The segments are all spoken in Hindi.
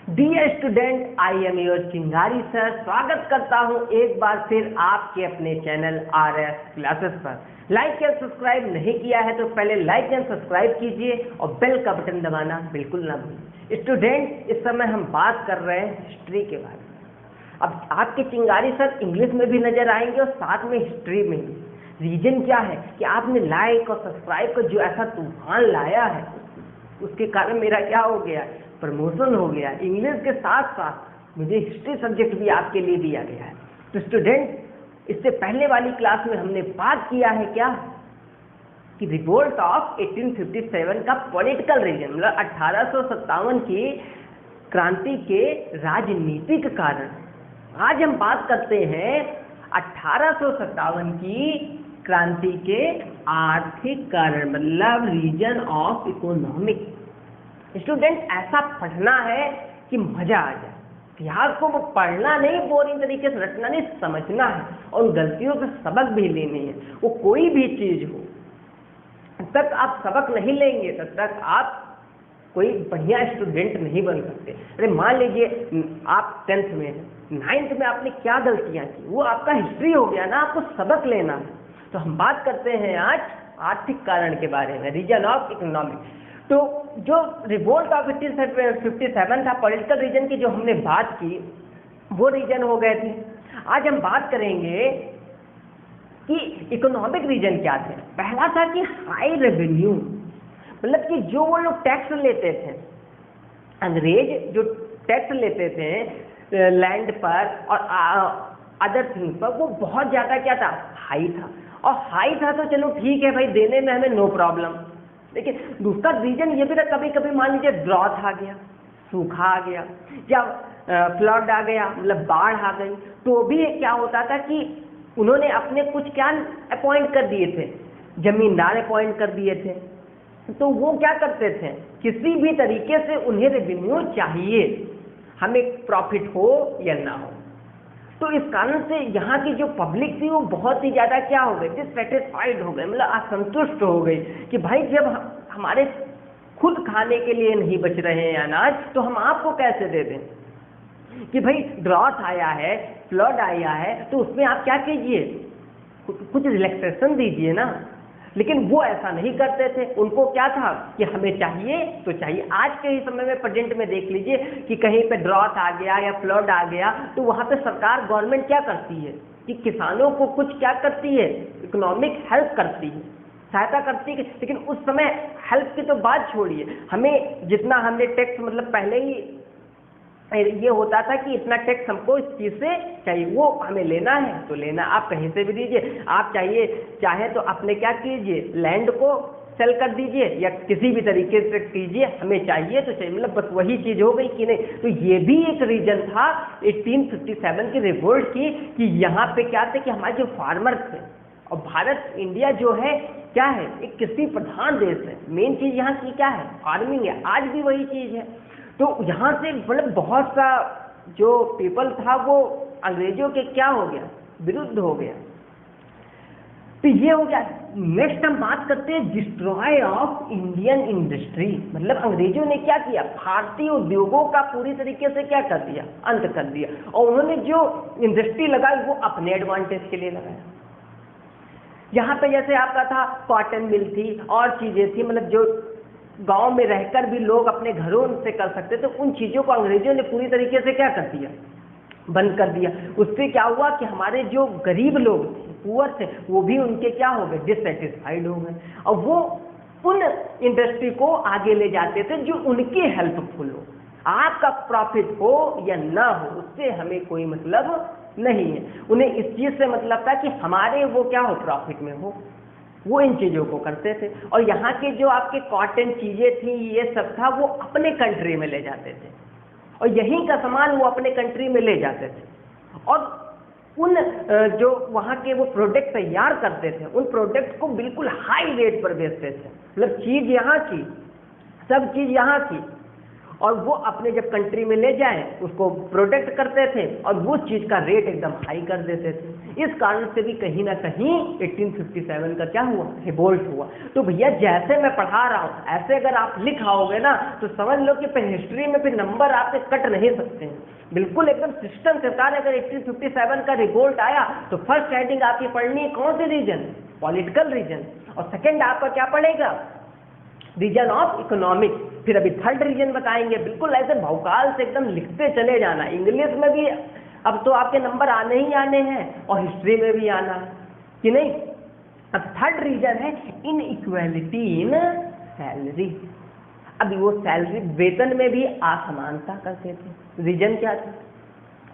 Dear student, I am your Chingari sir. स्वागत करता हूं एक बार फिर आपके अपने चैनल RS क्लासेस पर। लाइक या सब्सक्राइब नहीं किया है तो पहले लाइक एंड सब्सक्राइब कीजिए और बेल का बटन दबाना बिल्कुल ना भूलिए। स्टूडेंट, इस समय हम बात कर रहे हैं हिस्ट्री के बारे में। अब आपके चिंगारी सर इंग्लिश में भी नजर आएंगे और साथ में हिस्ट्री में भी। रीजन क्या है कि आपने लाइक और सब्सक्राइब का जो ऐसा तूफान लाया है उसके कारण मेरा क्या हो गया, प्रमोशन हो गया। इंग्लिश के साथ साथ मुझे हिस्ट्री सब्जेक्ट भी आपके लिए दिया गया है। तो स्टूडेंट, इससे पहले वाली क्लास में हमने बात किया है क्या कि रिवोल्ट ऑफ 1857 का पॉलिटिकल रीजन, मतलब 1857 की क्रांति के राजनीतिक कारण। आज हम बात करते हैं 1857 की क्रांति के आर्थिक कारण, मतलब रीजन ऑफ इकोनॉमिक। स्टूडेंट, ऐसा पढ़ना है कि मजा आ जाए। इतिहास को वो पढ़ना नहीं, बोरिंग तरीके से रटना नहीं, समझना है और उन गलतियों से सबक भी लेने हैं। वो कोई भी चीज हो, तब तक आप सबक नहीं लेंगे तब तक आप कोई बढ़िया स्टूडेंट नहीं बन सकते। अरे मान लीजिए आप 10th में हैं, 9th में आपने क्या गलतियां की, वो आपका हिस्ट्री हो गया ना, आपको सबक लेना है। तो हम बात करते हैं आज आर्थिक कारण के बारे में, रीजन ऑफ इकोनॉमिक। तो जो रिवोल्ट ऑफ 1857 था, पॉलिटिकल रीजन की जो हमने बात की, वो रीजन हो गए थे। आज हम बात करेंगे कि इकोनॉमिक रीजन क्या थे। पहला था कि हाई रेवेन्यू, मतलब कि जो वो लोग टैक्स लेते थे, अंग्रेज जो टैक्स लेते थे लैंड पर और अदर थिंग्स पर, वो बहुत ज्यादा क्या था, हाई था। और हाई था तो चलो ठीक है भाई, देने में हमें नो प्रॉब्लम। लेकिन दूसरा रीजन ये भी था, कभी कभी मान लीजिए ड्रॉथ आ गया, सूखा आ गया या फ्लड आ गया, मतलब बाढ़ आ गई, तो भी क्या होता था कि उन्होंने अपने कुछ क्या अपॉइंट कर दिए थे, जमींदार अपॉइंट कर दिए थे। तो वो क्या करते थे, किसी भी तरीके से उन्हें रेवेन्यू चाहिए, हमें प्रॉफिट हो या ना हो। तो इस कारण से यहाँ की जो पब्लिक थी वो बहुत ही ज्यादा क्या हो गई, डिससेटिस्फाइड हो गए, मतलब असंतुष्ट हो गई कि भाई जब हमारे खुद खाने के लिए नहीं बच रहे हैं अनाज, तो हम आपको कैसे दे दें। कि भाई ड्रॉट आया है, फ्लड आया है, तो उसमें आप क्या कीजिए, कुछ रिलैक्सेशन दीजिए ना। लेकिन वो ऐसा नहीं करते थे। उनको क्या था कि हमें चाहिए तो चाहिए। आज के ही समय में प्रेजेंट में देख लीजिए कि कहीं पे ड्रॉट आ गया या फ्लड आ गया, तो वहां पे सरकार, गवर्नमेंट क्या करती है कि किसानों को कुछ क्या करती है, इकोनॉमिक हेल्प करती है, सहायता करती है। लेकिन उस समय हेल्प की तो बात छोड़िए, हमें जितना हमने टैक्स, मतलब पहले ही ये होता था कि इतना टैक्स हमको इस चीज से चाहिए, वो हमें लेना है तो लेना, आप कहीं से भी दीजिए। आप चाहे तो अपने क्या कीजिए, लैंड को सेल कर दीजिए या किसी भी तरीके से कीजिए, हमें चाहिए तो चाहिए, मतलब बस वही चीज हो गई कि नहीं। तो ये भी एक रीजन था 1857 की रिवोल्ट की, कि यहाँ पे क्या थे कि हमारे जो फार्मर थे, और भारत, इंडिया जो है क्या है, एक कृषि प्रधान देश है, मेन चीज यहाँ की क्या है, फार्मिंग है। आज भी वही चीज है। तो यहाँ से मतलब बहुत सा जो पीपल था वो अंग्रेजों के क्या हो गया, विरुद्ध हो गया। तो ये हो गया। नेक्स्ट हम बात करते हैं डिस्ट्रॉय ऑफ इंडियन इंडस्ट्री, मतलब अंग्रेजों ने क्या किया, भारतीय उद्योगों का पूरी तरीके से क्या कर दिया, अंत कर दिया। और उन्होंने जो इंडस्ट्री लगाई वो अपने एडवांटेज के लिए लगाया। यहाँ पे जैसे आपका था कॉटन मिल थी और चीजें थी, मतलब जो गांव में रहकर भी लोग अपने घरों से कर सकते थे, उन चीजों को अंग्रेजों ने पूरी तरीके से क्या कर दिया, बंद कर दिया। उससे क्या हुआ कि हमारे जो गरीब लोग थे, पुअर थे, वो भी उनके क्या हो गए, डिससेटिस्फाइड हो गए। और वो उन इंडस्ट्री को आगे ले जाते थे जो उनके हेल्पफुल हो। आपका प्रॉफिट हो या ना हो, उससे हमें कोई मतलब नहीं है। उन्हें इस चीज से मतलब था कि हमारे वो क्या हो, प्रॉफिट में हो, वो इन चीजों को करते थे। और यहाँ के जो आपके कॉटन चीजें थी, ये सब था, वो अपने कंट्री में ले जाते थे और यहीं का सामान वो अपने कंट्री में ले जाते थे। और उन जो वहाँ के वो प्रोडक्ट तैयार करते थे, उन प्रोडक्ट को बिल्कुल हाई रेट पर बेचते थे। मतलब चीज यहाँ की, सब चीज यहाँ की, और वो अपने जब कंट्री में ले जाएं उसको प्रोटेक्ट करते थे और वो चीज़ का रेट एकदम हाई कर देते थे। इस कारण से भी कहीं ना कहीं 1857 का क्या हुआ, रिवोल्ट हुआ। तो भैया जैसे मैं पढ़ा रहा हूँ ऐसे अगर आप लिख आओगे ना तो समझ लो कि फिर हिस्ट्री में फिर नंबर आपके कट नहीं सकते हैं, बिल्कुल एकदम सिस्टम के साथ। अगर 1857 का रिवोल्ट आया तो फर्स्ट हेडिंग आपकी पढ़नी है कौन से रीजन, पॉलिटिकल रीजन, और सेकेंड आपका क्या पड़ेगा, रीजन ऑफ इकोनॉमिक्स। फिर अभी थर्ड रीजन बताएंगे, बिल्कुल ऐसे भौकाल से एकदम लिखते चले जाना। इंग्लिश में भी अब तो आपके नंबर आने ही आने हैं और हिस्ट्री में भी आना है कि नहीं। अब थर्ड रीजन है इन इक्वेलिटी इन सैलरी। अब वो सैलरी वेतन में भी असमानता करते थे। रीजन क्या था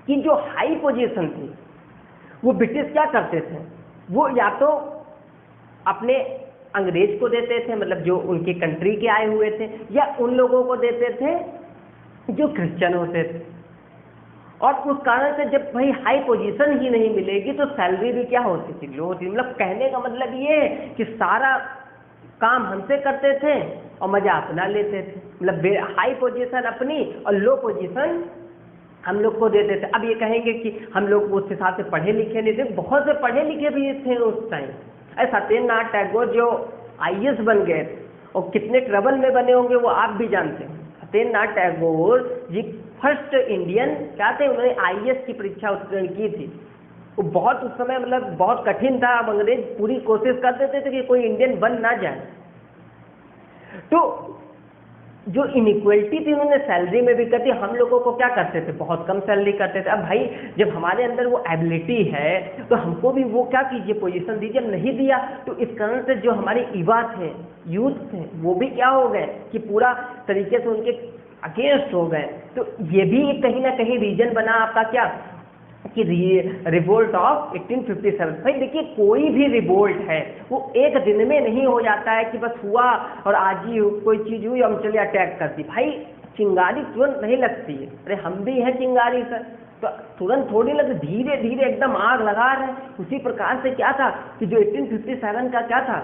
कि जो हाई पोजीशन थी वो ब्रिटिश क्या करते थे, वो या तो अपने अंग्रेज को देते थे, मतलब जो उनके कंट्री के आए हुए थे, या उन लोगों को देते थे जो क्रिश्चियन होते थे। और उस कारण से जब भाई हाई पोजीशन ही नहीं मिलेगी तो सैलरी भी क्या होती थी, लो होती। मतलब कहने का मतलब ये है कि सारा काम हमसे करते थे और मजा अपना लेते थे। मतलब हाई पोजीशन अपनी और लो पोजीशन हम लोग को देते थे। अब ये कहेंगे कि हम लोग उस हिसाब से पढ़े लिखे नहीं थे, बहुत से पढ़े लिखे भी थे उस टाइम। सत्येंद्रनाथ टैगोर जो आईएएस बन गए थे और कितने ट्रबल में बने होंगे वो आप भी जानते हैं। सत्येंद्रनाथ टैगोर जी फर्स्ट इंडियन क्या थे, उन्होंने आईएएस की परीक्षा उत्तीर्ण की थी। वो बहुत उस समय मतलब बहुत कठिन था। अब अंग्रेज पूरी कोशिश कर देते थे कि कोई इंडियन बन ना जाए। तो जो इनइक्वलिटी थी उन्होंने सैलरी में भी करती। हम लोगों को क्या करते थे, बहुत कम सैलरी करते थे। अब भाई जब हमारे अंदर वो एबिलिटी है तो हमको भी वो क्या कीजिए पोजीशन दीजिए। जब नहीं दिया तो इस कारण से जो हमारे युवा थे, यूथ थे, वो भी क्या हो गए कि पूरा तरीके से उनके अगेंस्ट हो गए। तो ये भी कहीं ना कहीं रीजन बना आपका क्या कि रिवोल्ट ऑफ 1857। भाई देखिए कोई भी रिवोल्ट है वो एक दिन में नहीं हो जाता है कि बस हुआ और आज ही कोई चीज हुई हम चले अटैक कर दी। भाई चिंगारी तुरंत नहीं लगती है, अरे हम भी हैं चिंगारी सर, तो तुरंत थोड़ी लग, धीरे धीरे एकदम आग लगा रहे हैं। उसी प्रकार से क्या था कि जो 1857 का क्या था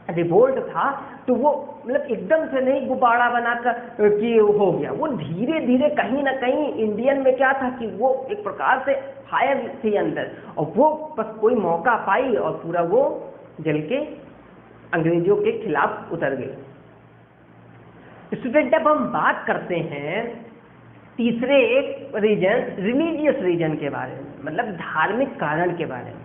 रिवोल्ट था, तो वो मतलब एकदम से नहीं गुब्बारा बनाकर कि हो गया, वो धीरे धीरे कहीं ना कहीं इंडियन में क्या था कि वो एक प्रकार से फायर थी अंदर, और वो बस कोई मौका पाई और पूरा वो जल के अंग्रेजों के खिलाफ उतर गए। स्टूडेंट अब हम बात करते हैं तीसरे एक रीजन, रिलीजियस रीजन के बारे में, मतलब धार्मिक कारण के बारे में।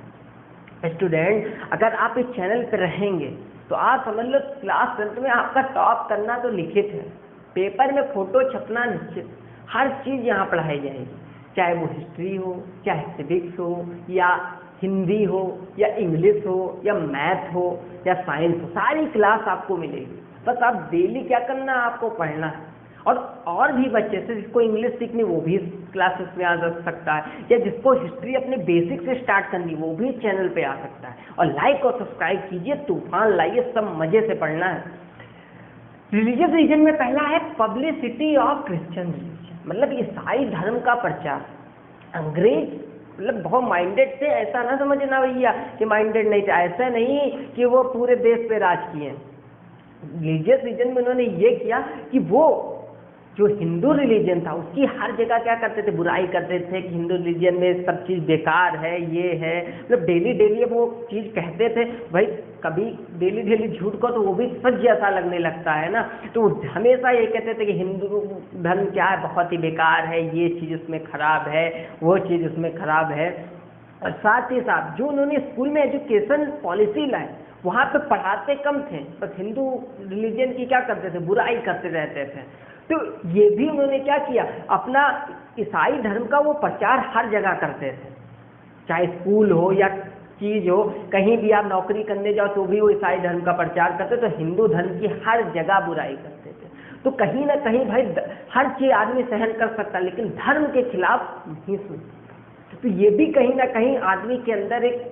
स्टूडेंट अगर आप इस चैनल पर रहेंगे तो आप समझ लो क्लास 10th में आपका टॉप करना तो लिखित है, पेपर में फोटो छपना निश्चित। हर चीज़ यहाँ पढ़ाई जाएगी, चाहे वो हिस्ट्री हो, चाहे सिविक्स हो, या हिंदी हो, या इंग्लिश हो, या मैथ हो, या साइंस हो, सारी क्लास आपको मिलेगी। बस आप डेली क्या करना है, आपको पढ़ना है। और भी बच्चे से जिसको इंग्लिश सीखनी वो भी क्लासेस में आ सकता है, या जिसको हिस्ट्री अपने बेसिक से स्टार्ट करनी वो भी चैनल पे आ सकता है। और लाइक और सब्सक्राइब कीजिए, तूफान लाइए, सब मजे से पढ़ना है। रिलीजियस रीजन में पहला है पब्लिसिटी ऑफ क्रिश्चियन रिलीजन, मतलब ईसाई धर्म का प्रचार। अंग्रेज मतलब बहुत माइंडेड थे, ऐसा ना समझना भैया कि माइंडेड नहीं थे, ऐसा नहीं कि वो पूरे देश पे राज किए। रिलीजियस रीजन में उन्होंने ये किया कि वो जो हिंदू रिलीजन था उसकी हर जगह क्या करते थे, बुराई करते थे कि हिंदू रिलीजन में सब चीज़ बेकार है, ये है, मतलब डेली डेली वो चीज़ कहते थे। भाई कभी डेली डेली झूठ को तो वो भी सच जैसा लगने लगता है ना, तो हमेशा ये कहते थे कि हिंदू धर्म क्या है, बहुत ही बेकार है, ये चीज़ उसमें खराब है, वो चीज़ उसमें खराब है। और साथ ही साथ जो उन्होंने स्कूल में एजुकेशन पॉलिसी लाई वहाँ पे पढ़ाते कम थे, बस हिंदू रिलीजन की क्या करते थे, बुराई करते रहते थे। तो ये भी उन्होंने क्या किया, अपना ईसाई धर्म का वो प्रचार हर जगह करते थे, चाहे स्कूल हो या चीज हो, कहीं भी आप नौकरी करने जाओ तो भी वो ईसाई धर्म का प्रचार करते, तो हिंदू धर्म की हर जगह बुराई करते थे। तो कहीं ना कहीं भाई हर चीज आदमी सहन कर सकता लेकिन धर्म के खिलाफ नहीं सुन सकता। तो ये भी कहीं ना कहीं आदमी के अंदर एक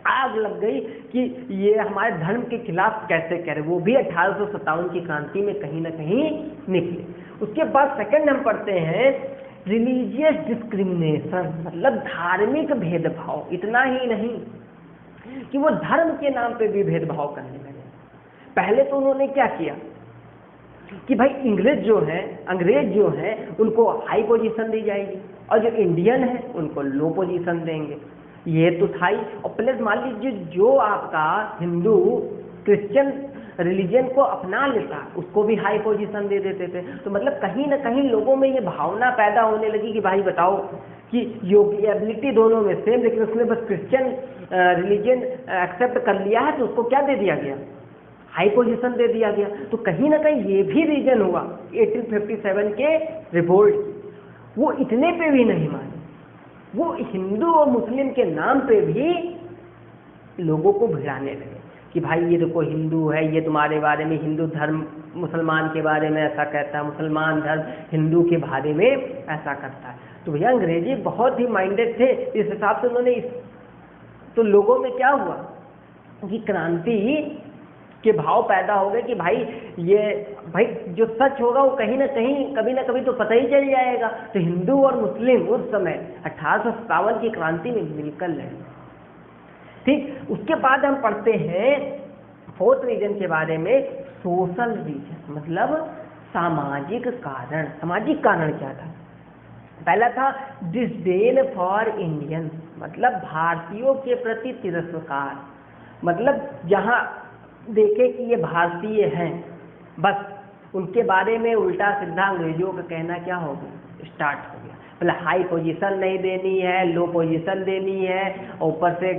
आग लग गई कि ये हमारे धर्म के खिलाफ कैसे कह रहे, वो भी 1857 की क्रांति में कहीं ना कहीं निकले। उसके बाद सेकंड हम पढ़ते हैं रिलीजियस डिस्क्रिमिनेशन, मतलब धार्मिक भेदभाव। इतना ही नहीं कि वो धर्म के नाम पे भी भेदभाव करने लगे। पहले तो उन्होंने क्या किया, कि भाई अंग्रेज जो है उनको हाई पोजीशन दी जाएगी और जो इंडियन है उनको लो पोजीशन देंगे। ये तो था ही। और प्लस मान लीजिए जो आपका हिंदू क्रिश्चियन रिलीजन को अपना लेता उसको भी हाई पोजीशन दे देते थे। तो मतलब कहीं ना कहीं लोगों में ये भावना पैदा होने लगी कि भाई बताओ कि एबिलिटी दोनों में सेम, लेकिन उसने बस क्रिश्चियन रिलीजन एक्सेप्ट कर लिया है तो उसको क्या दे दिया गया, हाई पोजीशन दे दिया गया। तो कहीं ना कहीं ये भी रीजन हुआ 1857 के रिवोल्ट, वो इतने पे भी नहीं माने, वो हिंदू और मुस्लिम के नाम पे भी लोगों को भिड़ाने लगे कि भाई ये देखो हिंदू है, ये तुम्हारे बारे में हिंदू धर्म मुसलमान के बारे में ऐसा कहता है, मुसलमान धर्म हिंदू के बारे में ऐसा करता है। तो भैया अंग्रेजी बहुत ही माइंडेड थे, इस हिसाब से उन्होंने तो लोगों में क्या हुआ कि क्रांति के भाव पैदा हो गए कि भाई जो सच होगा वो कहीं ना कहीं कभी ना कभी तो पता ही चल जाएगा। तो हिंदू और मुस्लिम उस समय 1857 की क्रांति में मिलकर लड़े। ठीक, उसके बाद हम पढ़ते हैं फोर्थ रीजन के बारे में, सोशल रीजन, मतलब सामाजिक कारण। सामाजिक कारण क्या था? पहला था डिसडेन फॉर इंडियन, मतलब भारतीयों के प्रति तिरस्कार। मतलब जहां देखे कि ये भारतीय हैं, बस उनके बारे में उल्टा सीधा अंग्रेजों का कहना क्या हो गया, स्टार्ट हो गया। मतलब हाई पोजीशन नहीं देनी है, लो पोजीशन देनी है, और ऊपर से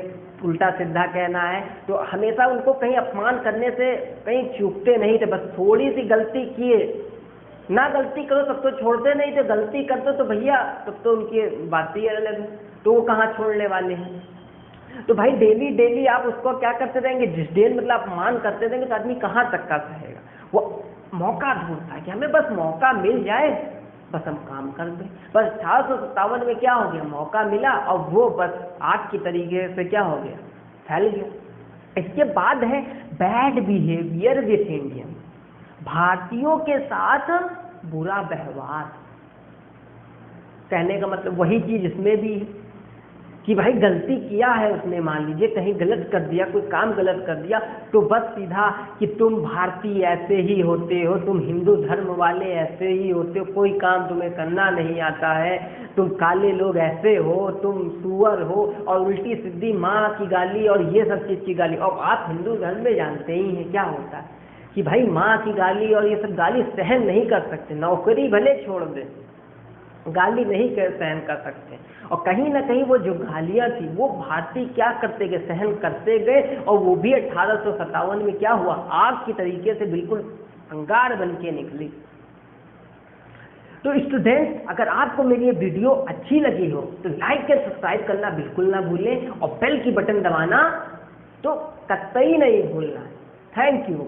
उल्टा सीधा कहना है। तो हमेशा उनको कहीं अपमान करने से कहीं चूकते नहीं थे। बस थोड़ी सी गलती किए ना, गलती करो तब तो छोड़ते नहीं थे, गलती करते तो भैया तब तो उनकी बात ही अलग है, तो वो कहाँ छोड़ने वाले हैं। तो भाई डेली डेली आप उसको क्या करते रहेंगे, डिसडेन मतलब अपमान करते रहेंगे, तो आदमी कहाँ तक का सहेगा। वो मौका ढूंढता है कि हमें बस मौका मिल जाए, बस हम काम कर दें। बस 1857 में क्या हो गया, मौका मिला और वो बस आग की तरीके से क्या हो गया, फैल गया। इसके बाद है बैड बिहेवियर विथ इंडियन, भारतीयों के साथ बुरा व्यवहार। कहने का मतलब वही चीज इसमें भी है कि भाई गलती किया है उसने, मान लीजिए कहीं गलत कर दिया, कोई काम गलत कर दिया, तो बस सीधा कि तुम भारतीय ऐसे ही होते हो, तुम हिंदू धर्म वाले ऐसे ही होते हो, कोई काम तुम्हें करना नहीं आता है, तुम काले लोग ऐसे हो, तुम सुअर हो, और उल्टी सीधी माँ की गाली और ये सब चीज़ की गाली। और आप हिंदू धर्म में जानते ही हैं क्या होता है कि भाई माँ की गाली और ये सब गाली सहन नहीं कर सकते, नौकरी भले छोड़ दे, गाली नहीं सहन कर सकते। और कहीं ना कहीं वो जो गालियाँ थी वो भारतीय क्या करते गए, सहन करते गए, और वो भी 1857 में क्या हुआ, आग की तरीके से बिल्कुल अंगार बन के निकली। तो स्टूडेंट्स, अगर आपको मेरी ये वीडियो अच्छी लगी हो तो लाइक और सब्सक्राइब करना बिल्कुल ना भूलें, और बेल की बटन दबाना तो कतई नहीं भूलना। Thank you.